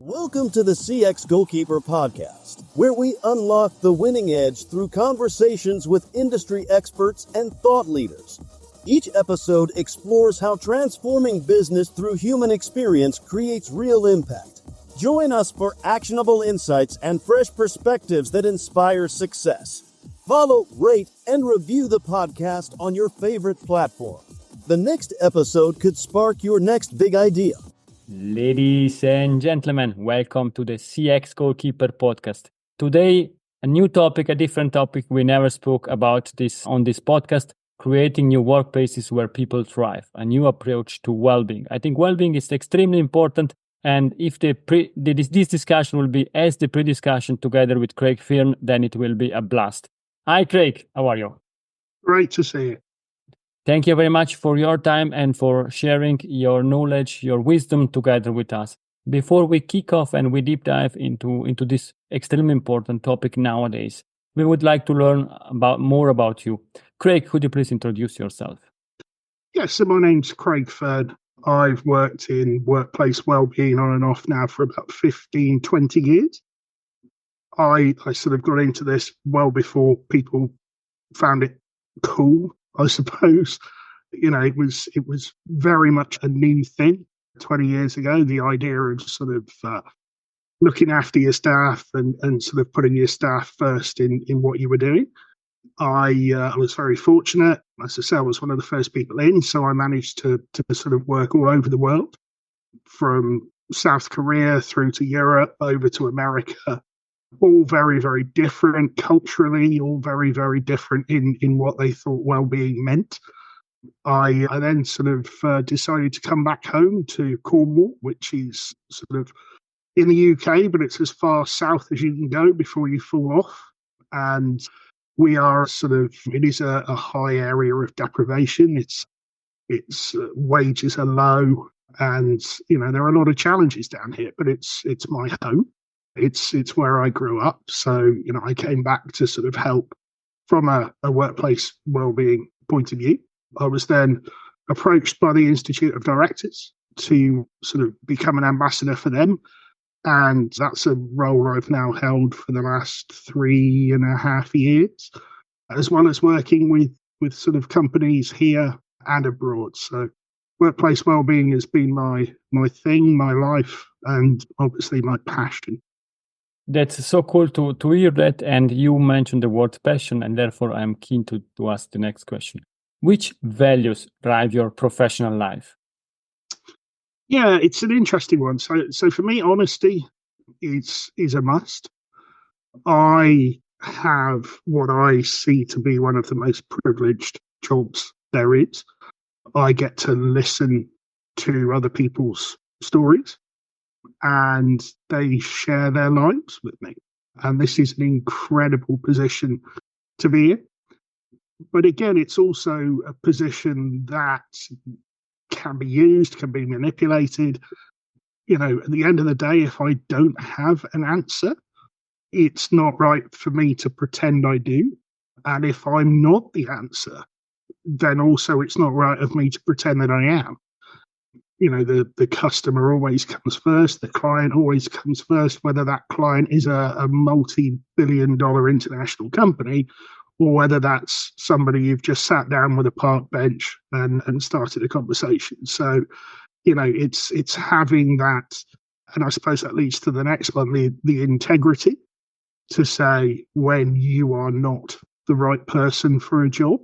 Welcome to the CX Goalkeeper podcast, where we unlock the winning edge through conversations with industry experts and thought leaders. Each episode explores how transforming business through human experience creates real impact. Join us for actionable insights and fresh perspectives that inspire success. Follow, rate, and review the podcast on your favorite platform. The next episode could spark your next big idea. Ladies and gentlemen, welcome to the CX Goalkeeper podcast. Today, a new topic, a different topic. We never spoke about this on this podcast, creating new workplaces where people thrive, a new approach to well-being. I think well-being is extremely important, and if this discussion will be as the pre-discussion together with Craig Fearn, then it will be a blast. Hi, Craig. How are you? Great to see you. Thank you very much for your time and for sharing your knowledge, your wisdom together with us. Before we kick off and we deep dive into this extremely important topic nowadays, we would like to learn more about you. Craig, could you please introduce yourself? Yes, so my name's Craig Fearn. I've worked in workplace wellbeing on and off now for about 15, 20 years. I sort of got into this well before people found it cool, I suppose. You know, it was very much a new thing 20 years ago, the idea of sort of looking after your staff and sort of putting your staff first in what you were doing. I was very fortunate. As I say, I was one of the first people in, so I managed to sort of work all over the world, from South Korea through to Europe, over to America. All very, very different culturally, all very, very different in what they thought well-being meant. I then sort of decided to come back home to Cornwall, which is sort of in the UK, but it's as far south as you can go before you fall off. And we are it is a high area of deprivation. Its wages are low, and you know there are a lot of challenges down here. But it's my home. It's where I grew up. So, you know, I came back to sort of help from a workplace wellbeing point of view. I was then approached by the Institute of Directors to sort of become an ambassador for them. And that's a role I've now held for the last 3.5 years, as well as working with sort of companies here and abroad. So workplace wellbeing has been my thing, my life, and obviously my passion. That's so cool to hear that. And you mentioned the word passion, and therefore I'm keen to ask the next question. Which values drive your professional life? Yeah, it's an interesting one. So for me, honesty is a must. I have what I see to be one of the most privileged jobs there is. I get to listen to other people's stories, and they share their lives with me. And this is an incredible position to be in. But again, it's also a position that can be used, can be manipulated. You know, at the end of the day, if I don't have an answer, it's not right for me to pretend I do. And if I'm not the answer, then also it's not right of me to pretend that I am. You know, the customer always comes first, the client always comes first, whether that client is a multi-billion-dollar international company or whether that's somebody you've just sat down with a park bench and started a conversation. So, you know, it's having that, and I suppose that leads to the next one, the integrity to say when you are not the right person for a job,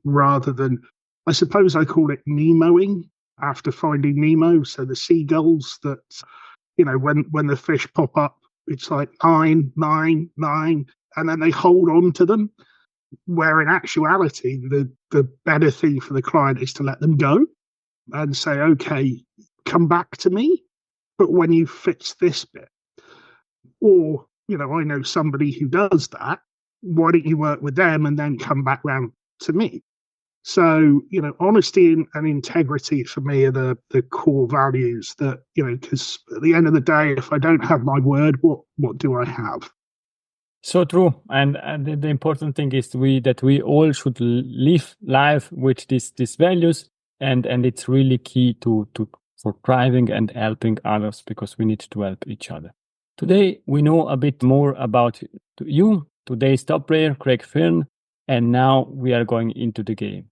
rather than, I suppose I call it Nemoing, after Finding Nemo. So the seagulls that, you know, when the fish pop up, it's like 9, 9, 9, and then they hold on to them, where in actuality, the better thing for the client is to let them go and say, okay, come back to me, but when you fix this bit. Or, you know, I know somebody who does that, why don't you work with them and then come back round to me? So, you know, honesty and integrity for me are the core values that, you know, because at the end of the day, if I don't have my word, what do I have? So true. And the important thing is that we all should live life with these values. And it's really key to for thriving and helping others, because we need to help each other. Today, we know a bit more about you, today's top player, Craig Fearn, and now we are going into the game.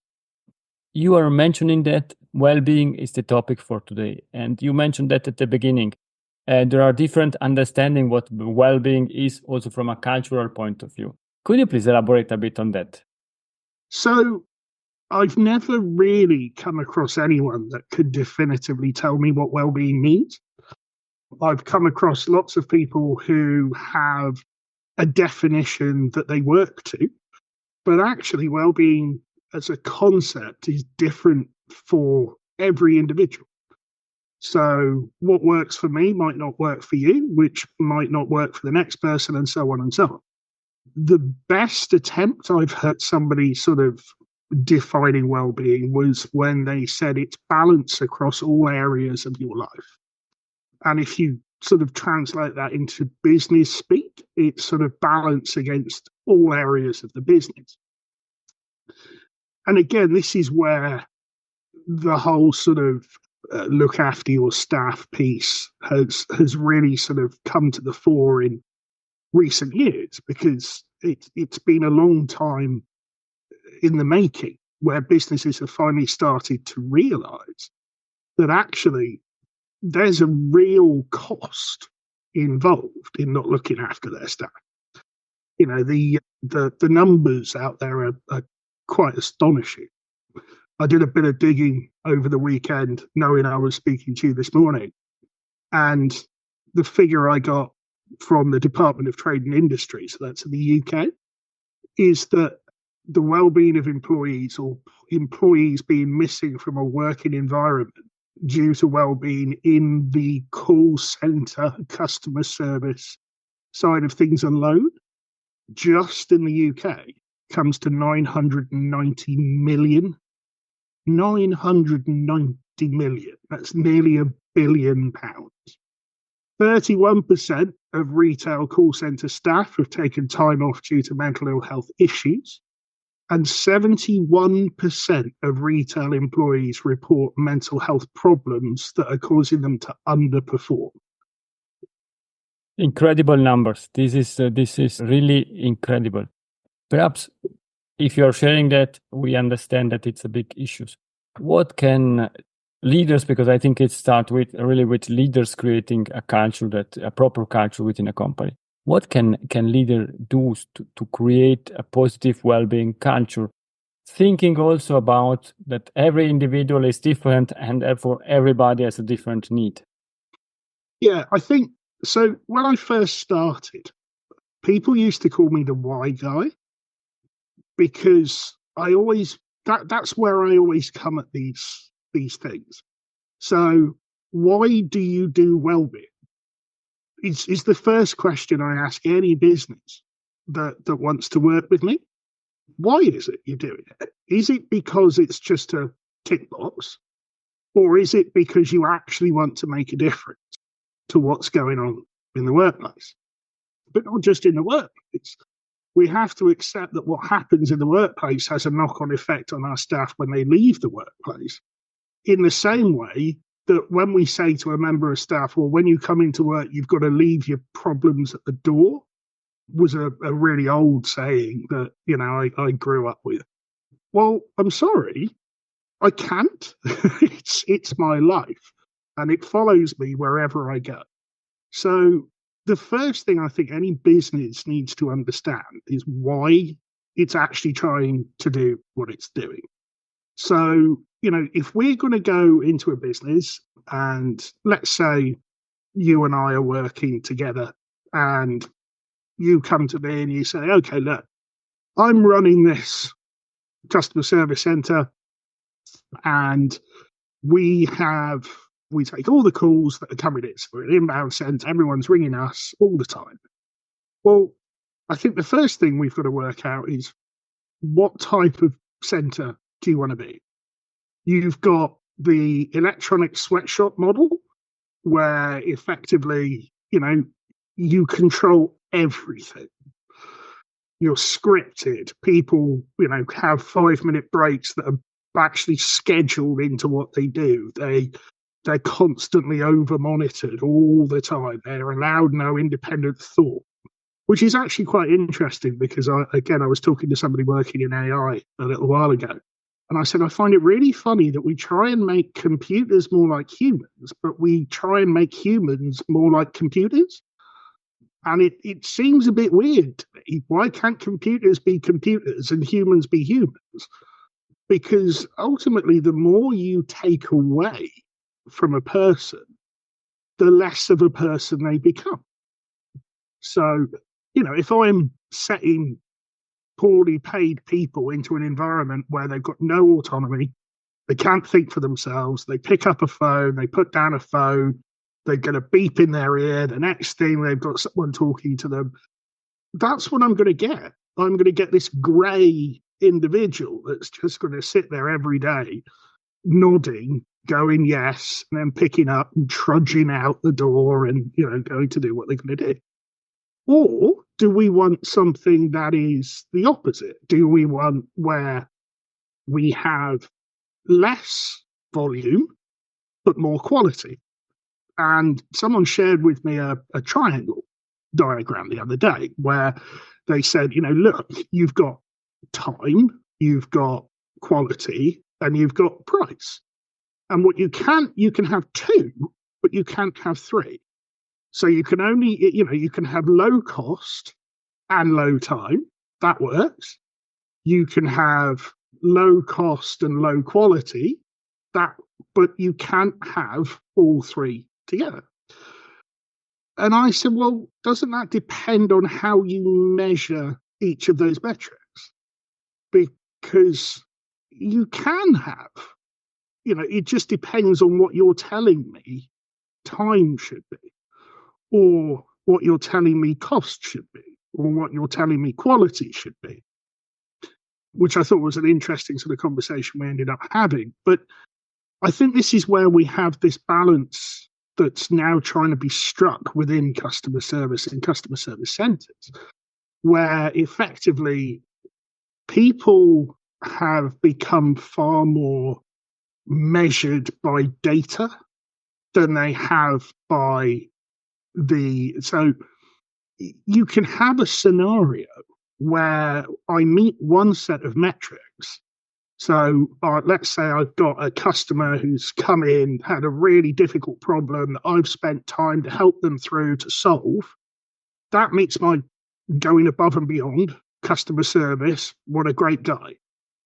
You are mentioning that well-being is the topic for today, and you mentioned that at the beginning. There are different understanding what well-being is, also from a cultural point of view. Could you please elaborate a bit on that? So I've never really come across anyone that could definitively tell me what well-being means. I've come across lots of people who have a definition that they work to, but actually well-being as a concept is different for every individual. So what works for me might not work for you, which might not work for the next person, and so on and so on. The best attempt I've heard somebody sort of defining well-being was when they said it's balance across all areas of your life. And if you sort of translate that into business speak, it's sort of balance against all areas of the business. And again, this is where the whole sort of look after your staff piece has really sort of come to the fore in recent years, because it's been a long time in the making where businesses have finally started to realize that actually there's a real cost involved in not looking after their staff. You know, the numbers out there are quite astonishing. I did a bit of digging over the weekend, knowing I was speaking to you this morning, and the figure I got from the Department of Trade and Industry, so that's in the UK, is that the well-being of employees, or employees being missing from a working environment due to well-being in the call centre customer service side of things alone, just in the UK, comes to 990 million. 990 million. That's nearly £1 billion. 31% of retail call centre staff have taken time off due to mental ill health issues, and 71% of retail employees report mental health problems that are causing them to underperform. Incredible numbers. This is really incredible. Perhaps if you are sharing that, we understand that it's a big issue. What can leaders, because I think it starts with leaders creating a culture, a proper culture within a company. What can leader do to create a positive well-being culture? Thinking also about that every individual is different and therefore everybody has a different need. Yeah, I think so. When I first started, people used to call me the why guy, because I always that's where I always come at these things. So why do you do well-being? Is the first question I ask any business that wants to work with me. Why is it you're doing it? Is it because it's just a tick box, or is it because you actually want to make a difference to what's going on in the workplace? But not just in the workplace. We have to accept that what happens in the workplace has a knock-on effect on our staff when they leave the workplace. In the same way that when we say to a member of staff, well, when you come into work, you've got to leave your problems at the door, was a really old saying that, you know, I grew up with. Well, I'm sorry, I can't. It's my life, and it follows me wherever I go. So the first thing I think any business needs to understand is why it's actually trying to do what it's doing. So, you know, if we're going to go into a business, and let's say you and I are working together, and you come to me and you say, okay, look, I'm running this customer service center, and we take all the calls that are coming in. So we're an inbound center, everyone's ringing us all the time. Well, I think the first thing we've got to work out is, what type of center do you want to be? You've got the electronic sweatshop model, where effectively, you know, you control everything. You're scripted. People, you know, have 5-minute breaks that are actually scheduled into what they do. They're constantly over-monitored all the time. They're allowed no independent thought, which is actually quite interesting because, I was talking to somebody working in AI a little while ago, and I said, I find it really funny that we try and make computers more like humans, but we try and make humans more like computers. And it seems a bit weird to me. Why can't computers be computers and humans be humans? Because ultimately, the more you take away from a person, the less of a person they become. So, if I'm setting poorly paid people into an environment where they've got no autonomy, they can't think for themselves, they pick up a phone, they put down a phone, they get a beep in their ear, the next thing they've got someone talking to them, that's what I'm going to get. I'm going to get this grey individual that's just going to sit there every day, nodding, going yes, and then picking up and trudging out the door and, going to do what they're going to do. Or do we want something that is the opposite? Do we want where we have less volume, but more quality? And someone shared with me a triangle diagram the other day where they said, look, you've got time, you've got quality, and you've got price. And what you can have two, but you can't have three. So you can only, you can have low cost and low time. That works. You can have low cost and low quality. But you can't have all three together. And I said, well, doesn't that depend on how you measure each of those metrics? Because you can have, it just depends on what you're telling me time should be, or what you're telling me cost should be, or what you're telling me quality should be, which I thought was an interesting sort of conversation we ended up having. But I think this is where we have this balance that's now trying to be struck within customer service and customer service centres, where effectively people have become far more measured by data than they have by so you can have a scenario where I meet one set of metrics. So let's say I've got a customer who's come in, had a really difficult problem that I've spent time to help them through to solve. That meets my going above and beyond customer service. What a great guy.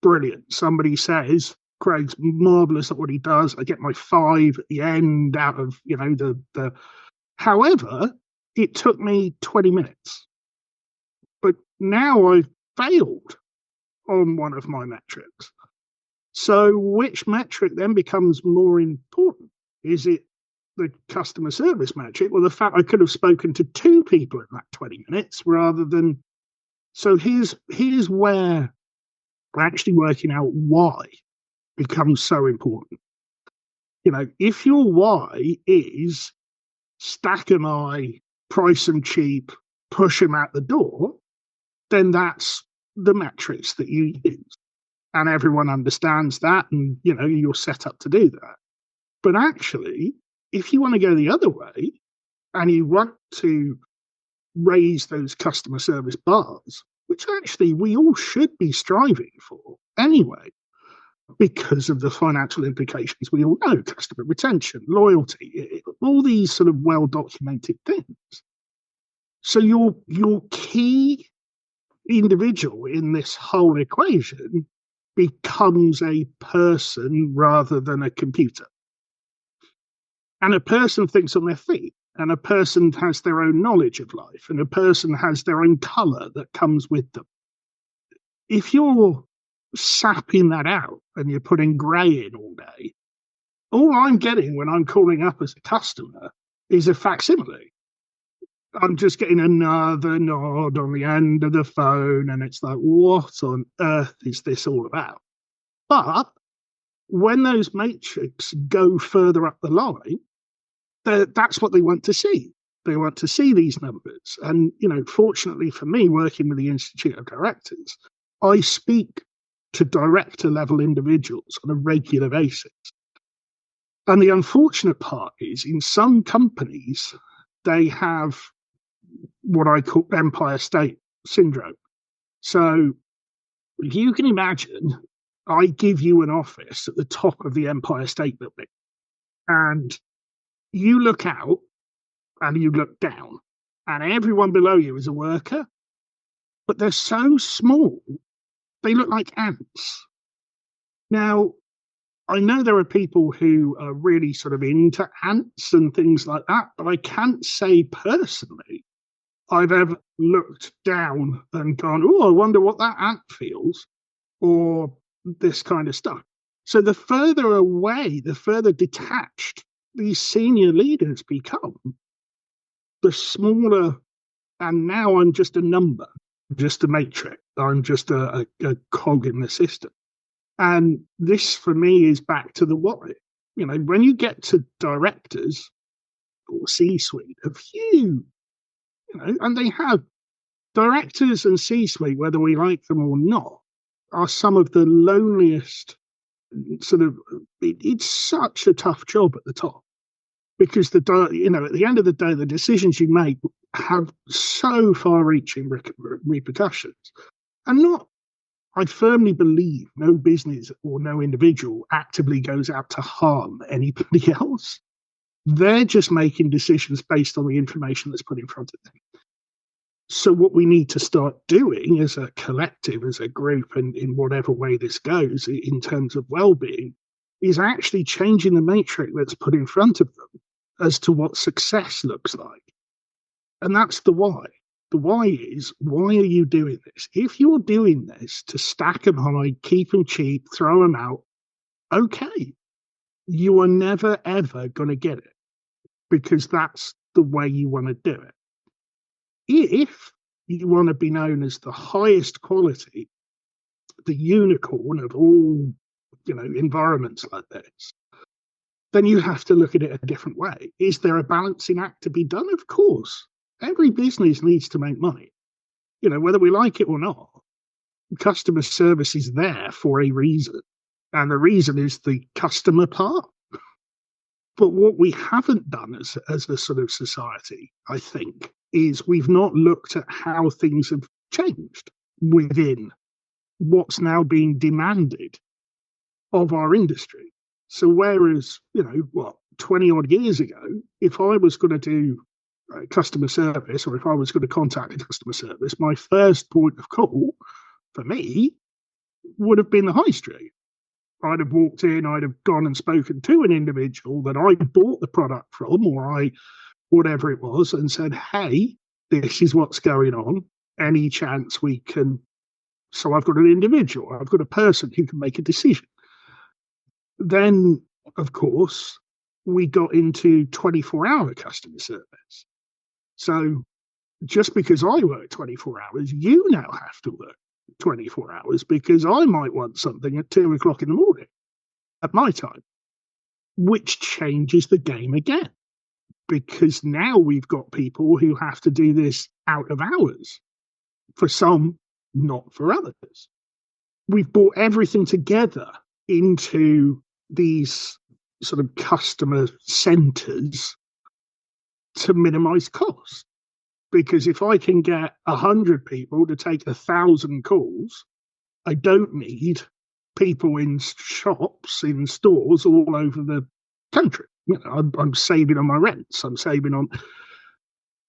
Brilliant. Somebody says, Craig's marvellous at what he does. I get my 5 at the end out of, the. However, it took me 20 minutes. But now I've failed on one of my metrics. So which metric then becomes more important? Is it the customer service metric, or the fact I could have spoken to 2 people in that 20 minutes rather than... So here's where actually working out why becomes so important. If your why is stack 'em high, price 'em cheap, push 'em out the door, then that's the metrics that you use. And everyone understands that, and you're set up to do that. But actually, if you want to go the other way and you want to raise those customer service bars, which actually we all should be striving for anyway, because of the financial implications we all know, customer retention, loyalty, all these sort of well-documented things. So your key individual in this whole equation becomes a person rather than a computer. And a person thinks on their feet, and a person has their own knowledge of life, and a person has their own colour that comes with them. If you're sapping that out and you're putting grey in all day, all I'm getting when I'm calling up as a customer is a facsimile. I'm just getting another nod on the end of the phone, and it's like, what on earth is this all about? But when those matrix go further up the line, that's what they want to see. They want to see these numbers. And, fortunately for me, working with the Institute of Directors, I speak to director level individuals on a regular basis. And the unfortunate part is, in some companies, they have what I call Empire State Syndrome. So if you can imagine, I give you an office at the top of the Empire State Building, and you look out and you look down, and everyone below you is a worker, but they're so small, they look like ants. Now, I know there are people who are really sort of into ants and things like that, but I can't say personally I've ever looked down and gone, oh, I wonder what that ant feels, or this kind of stuff. So the further away, the further detached these senior leaders become, the smaller, and now I'm just a number, just a matrix. I'm just a cog in the system. And this, for me, is back to the why. You know, when you get to directors or C-suite of huge, you know, and they have directors and C-suite, whether we like them or not, are some of the loneliest sort of. It's such a tough job at the top because at the end of the day, the decisions you make have so far-reaching repercussions, and not. I firmly believe no business or no individual actively goes out to harm anybody else. They're just making decisions based on the information that's put in front of them. So what we need to start doing as a collective, as a group, and in whatever way this goes in terms of well-being, is actually changing the matrix that's put in front of them as to what success looks like. And that's the why. The why is, why are you doing this? If you're doing this to stack them high, keep them cheap, throw them out, okay. You are never, ever going to get it because that's the way you want to do it. If you want to be known as the highest quality, the unicorn of all, environments like this, then you have to look at it a different way. Is there a balancing act to be done? Of course. Every business needs to make money, whether we like it or not. Customer service is there for a reason, and the reason is the customer part. But what we haven't done as a sort of society, I think, is we've not looked at how things have changed within what's now being demanded of our industry. So whereas, 20 odd years ago, if I was going to do customer service, or if I was going to contact a customer service, my first point of call for me would have been the high street. I'd have walked in, I'd have gone and spoken to an individual that I bought the product from, or whatever it was, and said, hey, this is what's going on. Any chance we can? So I've got an individual, I've got a person who can make a decision. Then, of course, we got into 24-hour customer service. So just because I work 24 hours, you now have to work 24 hours because I might want something at 2 o'clock in the morning at my time, which changes the game again. Because now we've got people who have to do this out of hours. For some, not for others. We've brought everything together into these sort of customer centers to minimize cost. Because if I can get 100 people to take 1,000 calls, I don't need people in shops, in stores all over the country. I'm saving on my rents. I'm saving on.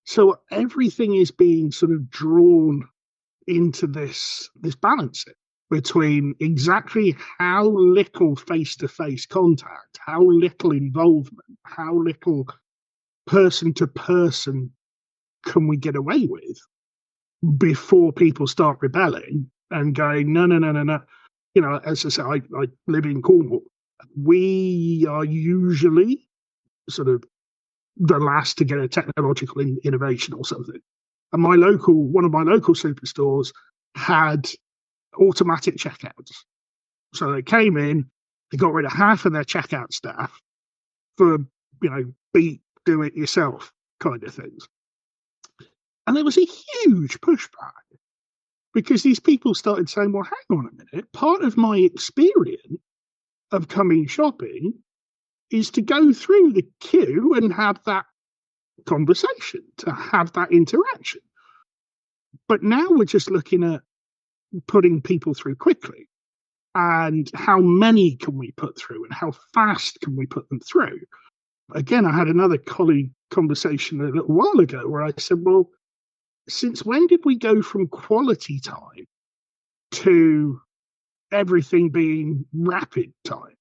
So everything is being sort of drawn into this balancing between exactly how little face-to-face contact, how little involvement, how little person-to-person can we get away with before people start rebelling and going, no. As I say, I live in Cornwall. We are usually sort of the last to get a technological innovation or something. And one of my local superstores had automatic checkouts. So they came in, they got rid of half of their checkout staff for, beat, do it yourself kind of things. And there was a huge pushback because these people started saying, well, hang on a minute, part of my experience of coming shopping is to go through the queue and have that conversation, to have that interaction. But now we're just looking at putting people through quickly, and how many can we put through, and how fast can we put them through. Again, I had another colleague conversation a little while ago where I said, well, since when did we go from quality time to everything being rapid time?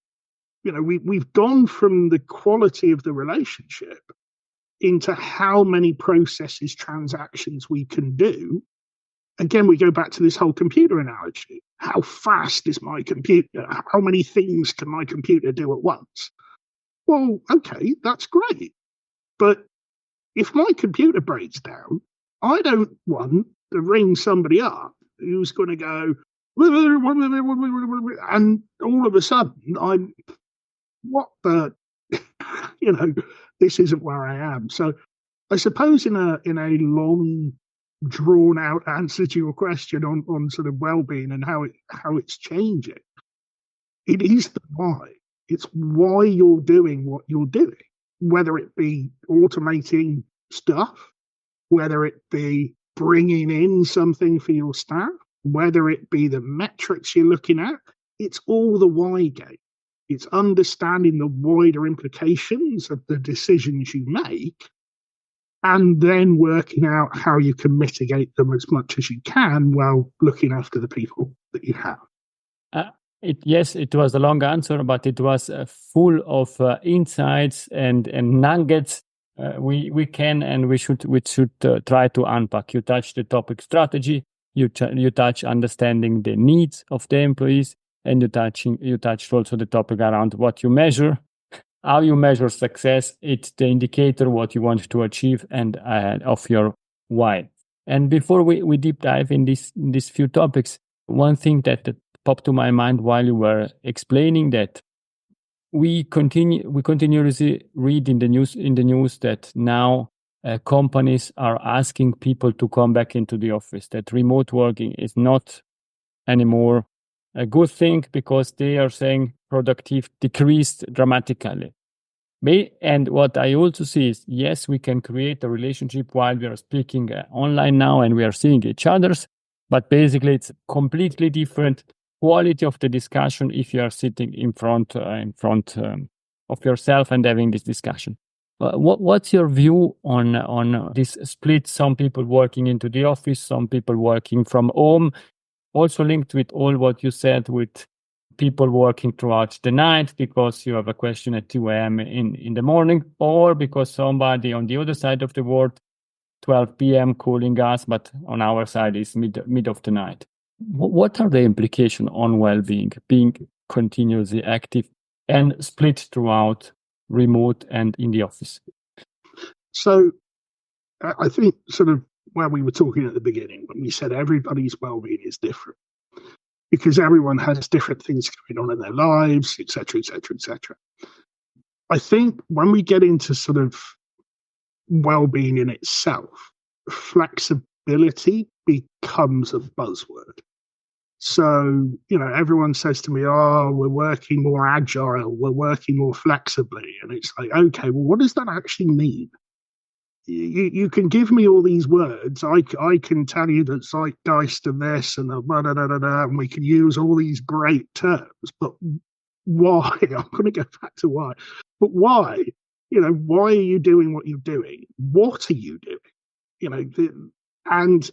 We've gone from the quality of the relationship into how many processes, transactions we can do. Again, we go back to this whole computer analogy. How fast is my computer? How many things can my computer do at once? Well, okay, that's great. But if my computer breaks down, I don't want to ring somebody up who's going to go, and all of a sudden I'm, what the, this isn't where I am. So I suppose in a long, drawn out answer to your question on sort of well-being and how it's changing, it is the why. It's why you're doing what you're doing, whether it be automating stuff, whether it be bringing in something for your staff, whether it be the metrics you're looking at. It's all the why game. It's understanding the wider implications of the decisions you make, and then working out how you can mitigate them as much as you can while looking after the people that you have. It was a long answer, but it was full of insights and nuggets. We can and we should try to unpack. You touched the topic strategy. You touch understanding the needs of the employees, and you touched also the topic around what you measure, how you measure success. It's the indicator what you want to achieve and of your why. And before we deep dive in these few topics, one thing that popped to my mind while you were explaining that we continuously read in the news that now companies are asking people to come back into the office, that remote working is not anymore a good thing because they are saying productivity decreased dramatically. And what I also see is, yes, we can create a relationship while we are speaking online now and we are seeing each other's, but basically it's completely different quality of the discussion if you are sitting in front of yourself and having this discussion. What's your view on this split? Some people working into the office, some people working from home, also linked with all what you said with people working throughout the night because you have a question at 2 a.m. in the morning, or because somebody on the other side of the world, 12 p.m. calling us, but on our side is mid of the night. What are the implications on well-being, being continuously active and split throughout remote and in the office? So I think sort of where we were talking at the beginning, when we said everybody's well-being is different because everyone has different things going on in their lives, etc., etc., etc. I think when we get into sort of well-being in itself, flexibility becomes a buzzword. So, everyone says to me, oh, we're working more agile, we're working more flexibly. And it's like, okay, well, what does that actually mean? You can give me all these words. I can tell you that zeitgeist and this and and we can use all these great terms. But why? I'm going to go back to why. But why? Why are you doing what you're doing? What are you doing? And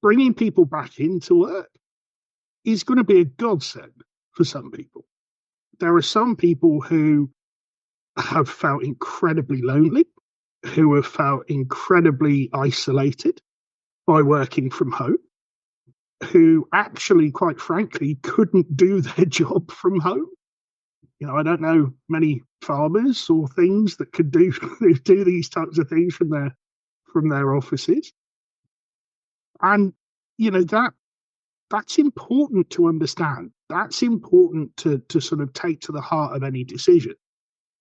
bringing people back into work is going to be a godsend for some people. There are some people who have felt incredibly lonely, who have felt incredibly isolated by working from home, who actually, quite frankly, couldn't do their job from home. I don't know many farmers or things that could do these types of things from their offices. And, that's important to understand. That's important to sort of take to the heart of any decision,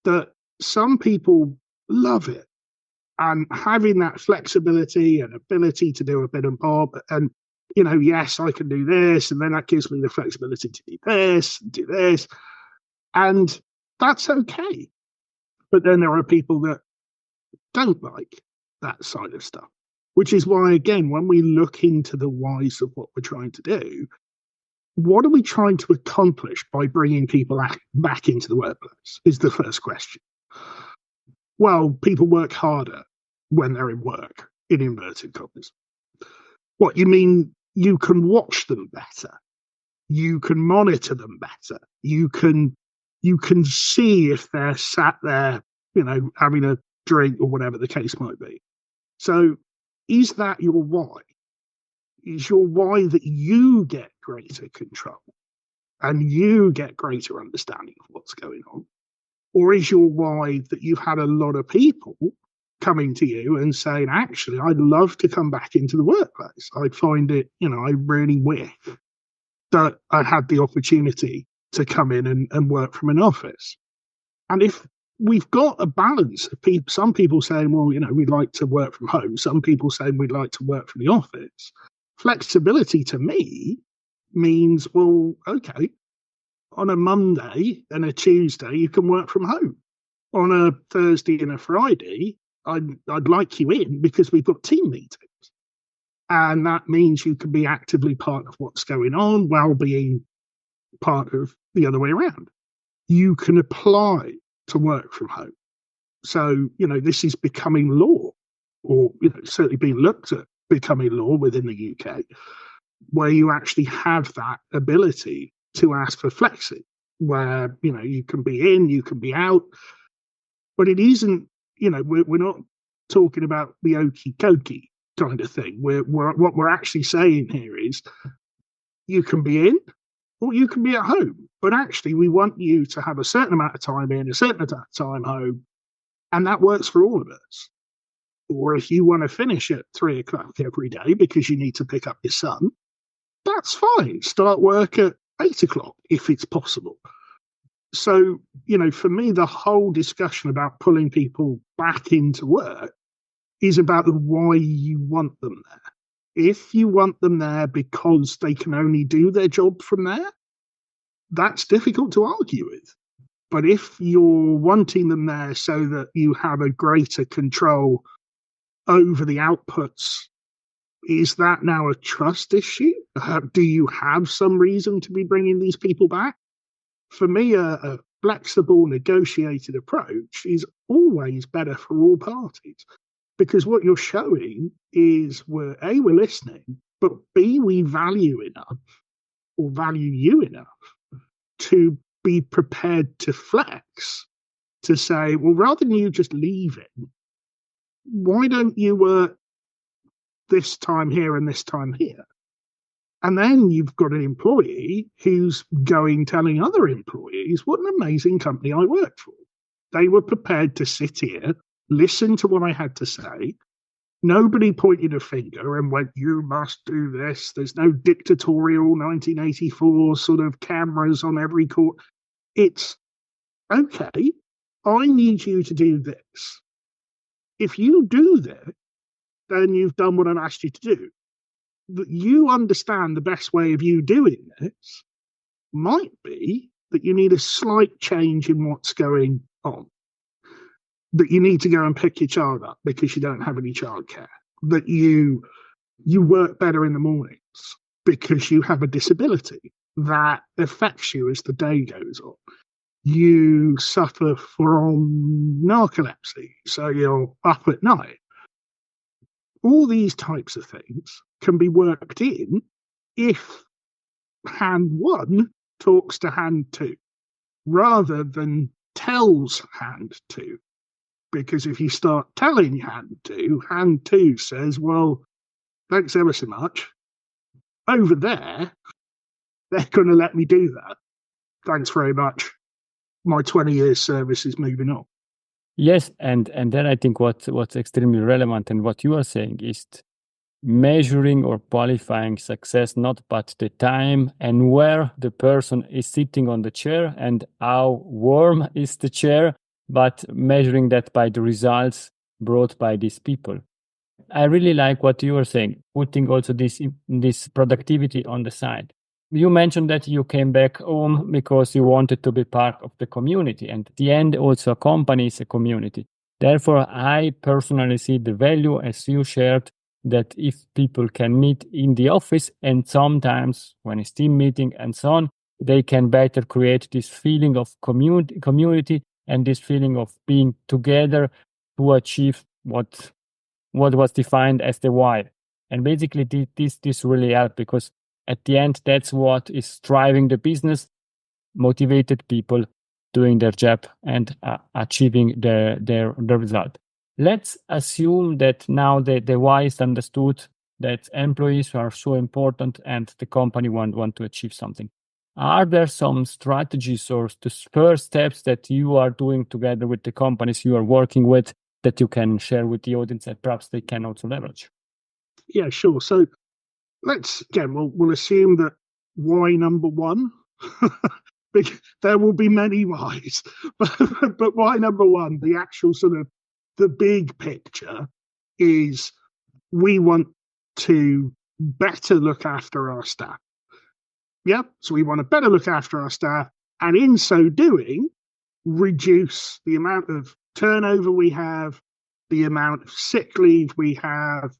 that some people love it. And having that flexibility and ability to do a bit of bob and, yes, I can do this. And then that gives me the flexibility to do this and do this. And That's okay. But then there are people that don't like that side of stuff, which is why, again, when we look into the whys of what we're trying to do, what are we trying to accomplish by bringing people back into the workplace is the first question. Well, people work harder when they're in work, in inverted commas. What, you mean you can watch them better? You can monitor them better. You can see if they're sat there, having a drink or whatever the case might be. So is that your why? Is your why that you get greater control and you get greater understanding of what's going on? Or is your why that you've had a lot of people coming to you and saying, actually, I'd love to come back into the workplace. I find it, I really wish that I had the opportunity to come in and work from an office. And if we've got a balance of people, some people saying, well, we'd like to work from home. Some people saying we'd like to work from the office. Flexibility to me means, well, okay, on a Monday and a Tuesday, you can work from home. On a Thursday and a Friday, I'd like you in because we've got team meetings. And that means you can be actively part of what's going on while being part of the other way around. You can apply to work from home. So, this is becoming law, or, certainly being looked at becoming law within the UK, where you actually have that ability to ask for flexi, where, you can be in, you can be out. But it isn't, we're not talking about the okie dokie kind of thing. What we're actually saying here is you can be in or you can be at home. But actually, we want you to have a certain amount of time in, a certain amount of time home. And that works for all of us. Or if you want to finish at 3:00 every day because you need to pick up your son, that's fine. Start work at 8:00 if it's possible. So, for me, the whole discussion about pulling people back into work is about the why you want them there. If you want them there because they can only do their job from there, that's difficult to argue with. But if you're wanting them there so that you have a greater control over the outputs, is that now a trust issue? Do you have some reason to be bringing these people back? For me, a flexible, negotiated approach is always better for all parties, because what you're showing is we're listening, but B, we value enough or value you enough to be prepared to flex, to say, well, rather than you just leaving, why don't you work this time here and this time here? And then you've got an employee who's telling other employees what an amazing company I work for. They were prepared to sit here, listen to what I had to say. Nobody pointed a finger and went, you must do this. There's no dictatorial 1984 sort of cameras on every court. It's, okay, I need you to do this. If you do that, then you've done what I've asked you to do. That you understand the best way of you doing this might be that you need a slight change in what's going on. That you need to go and pick your child up because you don't have any childcare. That you work better in the mornings because you have a disability that affects you as the day goes on. You suffer from narcolepsy, so you're up at night. All these types of things can be worked in if hand one talks to hand two rather than tells hand two. Because if you start telling hand two says, well, thanks ever so much. Over there, they're going to let me do that. Thanks very much. My 20 years service is moving on. Yes, and then I think what's extremely relevant and what you are saying is measuring or qualifying success not but the time and where the person is sitting on the chair and how warm is the chair, but measuring that by the results brought by these people. I really like what you are saying, putting also this productivity on the side. You mentioned that you came back home because you wanted to be part of the community. And at the end, also a company is a community. Therefore, I personally see the value, as you shared, that if people can meet in the office and sometimes when it's team meeting and so on, they can better create this feeling of community and this feeling of being together to achieve what was defined as the why. And basically, this really helped because at the end, that's what is driving the business, motivated people doing their job and achieving the result. Let's assume that now the why is understood, that employees are so important and the company want to achieve something. Are there some strategies or the first steps that you are doing together with the companies you are working with that you can share with the audience that perhaps they can also leverage? Yeah, sure. So we'll assume that why number one, there will be many whys, but why number one, the actual sort of the big picture is we want to better look after our staff. Yeah, so we want to better look after our staff, and in so doing, reduce the amount of turnover we have, the amount of sick leave we have,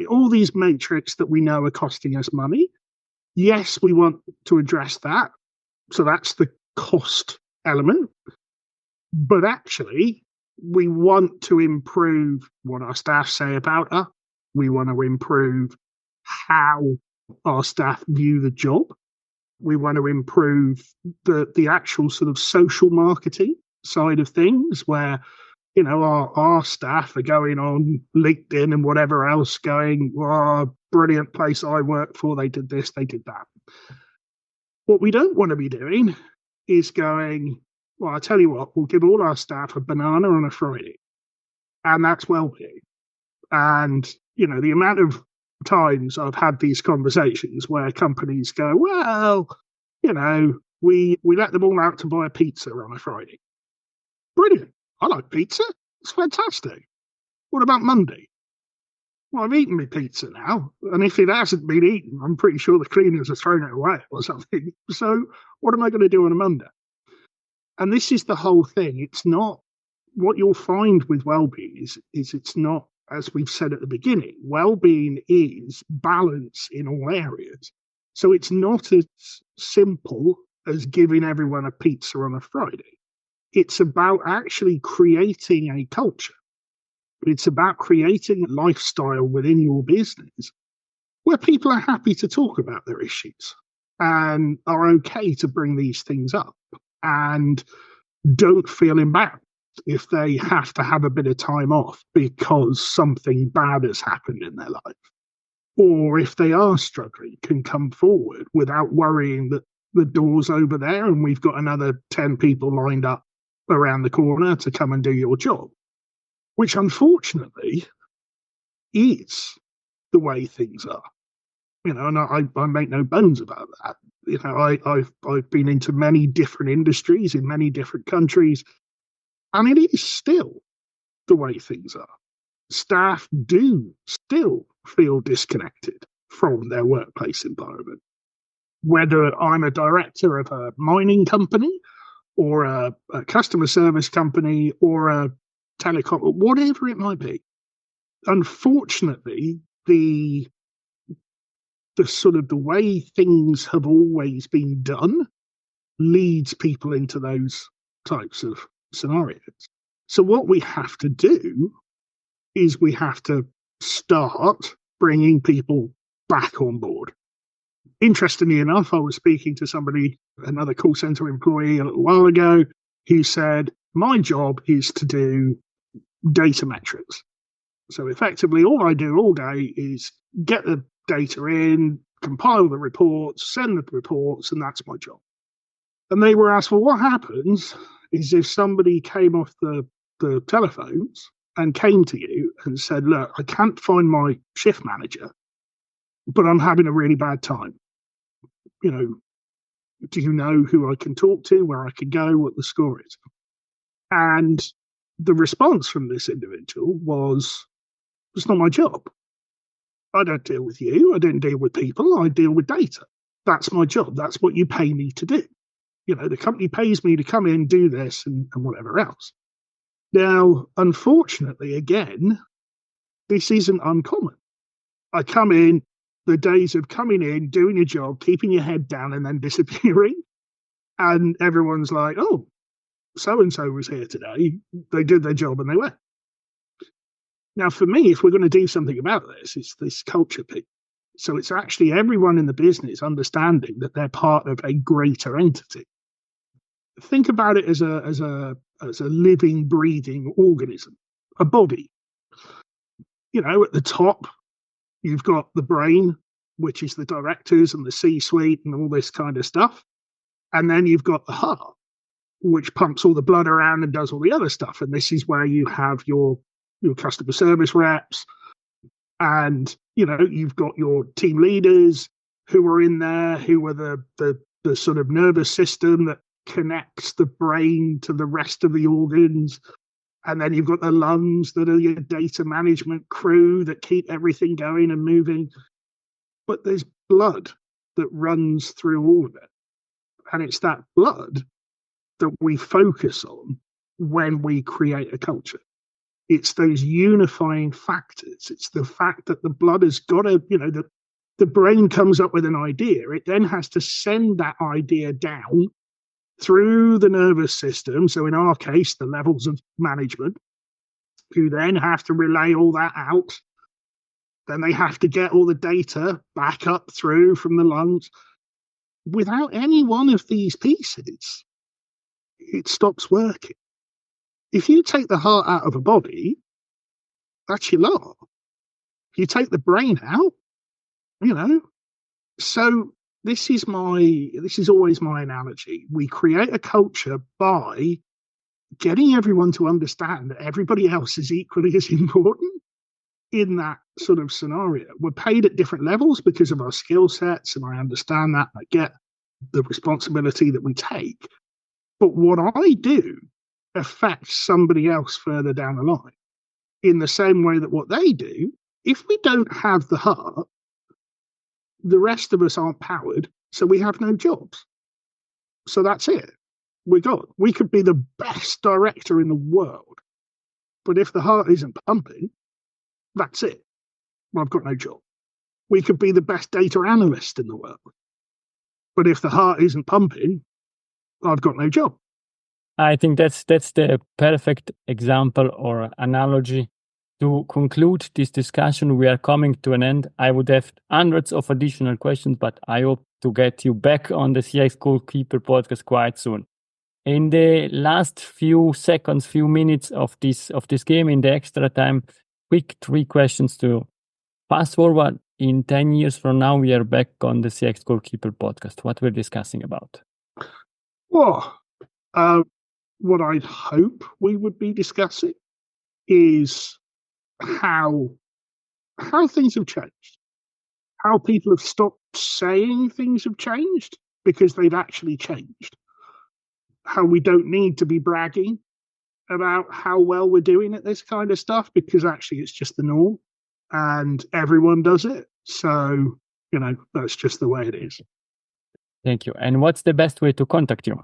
all these metrics that we know are costing us money. Yes, we want to address that. So that's the cost element. But actually, we want to improve what our staff say about us. We want to improve how our staff view the job. We want to improve the actual sort of social marketing side of things where, our staff are going on LinkedIn and whatever else going, brilliant place I work for. They did this, they did that. What we don't want to be doing is going, well, I tell you what, we'll give all our staff a banana on a Friday. And that's well-being. And, the amount of times I've had these conversations where companies go, well, we let them all out to buy a pizza on a Friday. Brilliant. I like pizza. It's fantastic. What about Monday? Well, I've eaten my pizza now. And if it hasn't been eaten, I'm pretty sure the cleaners have thrown it away or something. So what am I going to do on a Monday? And this is the whole thing. It's not what you'll find with well-being is it's not, as we've said at the beginning, well-being is balance in all areas. So it's not as simple as giving everyone a pizza on a Friday. It's about actually creating a culture. It's about creating a lifestyle within your business where people are happy to talk about their issues and are okay to bring these things up and don't feel embarrassed if they have to have a bit of time off because something bad has happened in their life. Or if they are struggling, can come forward without worrying that the door's over there and we've got another 10 people lined up around the corner to come and do your job, which unfortunately is the way things are. And I make no bones about that. I've been into many different industries in many different countries, and it is still the way things are. Staff do still feel disconnected from their workplace environment. Whether I'm a director of a mining company or a customer service company or a telecom, whatever it might be. Unfortunately, the sort of the way things have always been done leads people into those types of scenarios. So what we have to do is we have to start bringing people back on board. Interestingly enough, I was speaking to somebody, another call center employee a little while ago, who said, my job is to do data metrics. So effectively, all I do all day is get the data in, compile the reports, send the reports, and that's my job. And they were asked, well, what happens is if somebody came off the telephones and came to you and said, look, I can't find my shift manager, but I'm having a really bad time. Do you know who I can talk to, where I can go, what the score is? And the response from this individual was, it's not my job. I don't deal with you. I don't deal with people. I deal with data. that's my job. That's what you pay me to do. The company pays me to come in, do this, and whatever else. Now, unfortunately, again, this isn't uncommon. I come in, the days of coming in, doing your job, keeping your head down, and then disappearing. And everyone's like, oh, so-and-so was here today. They did their job and they went. Now, for me, if we're going to do something about this, it's this culture piece. So it's actually everyone in the business understanding that they're part of a greater entity. Think about it as a living, breathing organism, a body. At the top, you've got the brain, which is the directors and the C-suite and all this kind of stuff. And then you've got the heart, which pumps all the blood around and does all the other stuff. And this is where you have your customer service reps, and you've got your team leaders who are in there, who are the sort of nervous system that connects the brain to the rest of the organs. And then you've got the lungs that are your data management crew that keep everything going and moving. But there's blood that runs through all of it. And it's that blood that we focus on when we create a culture. It's those unifying factors. It's the fact that the blood has got to, the brain comes up with an idea. It then has to send that idea down through the nervous system. So in our case, the levels of management, who then have to relay all that out. Then they have to get all the data back up through from the lungs. Without any one of these pieces, it stops working. If you take the heart out of a body, that's your lot. If you take the brain out, So this is always my analogy. We create a culture by getting everyone to understand that everybody else is equally as important in that sort of scenario. We're paid at different levels because of our skill sets, and I understand that. I get the responsibility that we take. But what I do affects somebody else further down the line in the same way that what they do. If we don't have the heart, the rest of us aren't powered, so we have no jobs. So that's it. We could be the best director in the world, but if the heart isn't pumping, that's it. I've got no job. We could be the best data analyst in the world, but if the heart isn't pumping, I've got no job. I think that's the perfect example or analogy to conclude this discussion. We are coming to an end. I would have hundreds of additional questions, but I hope to get you back on the CX Goalkeeper podcast quite soon. In the last few seconds, few minutes of this game, in the extra time, quick 3 questions to fast forward. In 10 years from now, we are back on the CX Goalkeeper podcast. What we're discussing about? Well, what I'd hope we would be discussing is how things have changed, how people have stopped saying things have changed because they've actually changed, how we don't need to be bragging about how well we're doing at this kind of stuff because actually it's just the norm and everyone does it. So, that's just the way it is. Thank you. And what's the best way to contact you?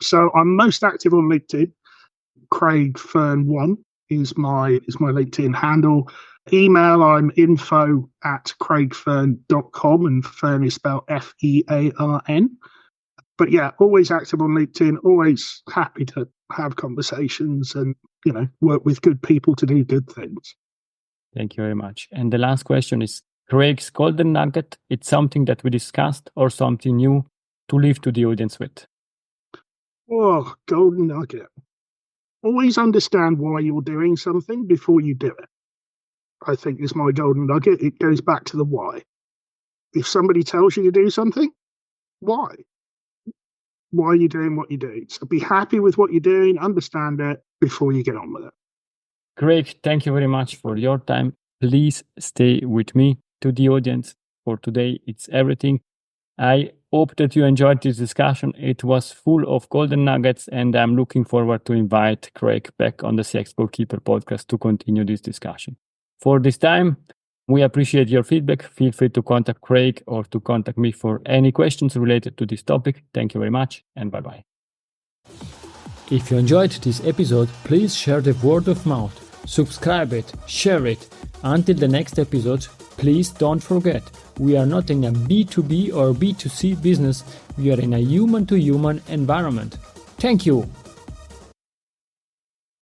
So I'm most active on LinkedIn. Craig Fearn 1 is my LinkedIn handle. Email, I'm info@craigfearn.com, and Fearn is spelled Fearn. But yeah, always active on LinkedIn, always happy to have conversations and, work with good people to do good things. Thank you very much. And the last question is Craig's golden nugget. It's something that we discussed or something new to leave to the audience with. Oh, golden nugget. Always understand why you're doing something before you do it. I think is my golden nugget. It goes back to the why. If somebody tells you to do something, why? Why are you doing what you're doing? So be happy with what you're doing, understand it before you get on with it. Craig, thank you very much for your time. Please stay with me. To the audience, for today, it's everything. I hope that you enjoyed this discussion. It was full of golden nuggets, and I'm looking forward to invite Craig back on the CX Goalkeeper podcast to continue this discussion. For this time, We appreciate your feedback. Feel free to contact Craig or to contact me for any questions related to this topic. Thank you very much, and bye-bye. If you enjoyed this episode, please share the word of mouth. Subscribe it, share it. Until the next episode, please don't forget, we are not in a B2B or B2C business, we are in a human-to-human environment. Thank you!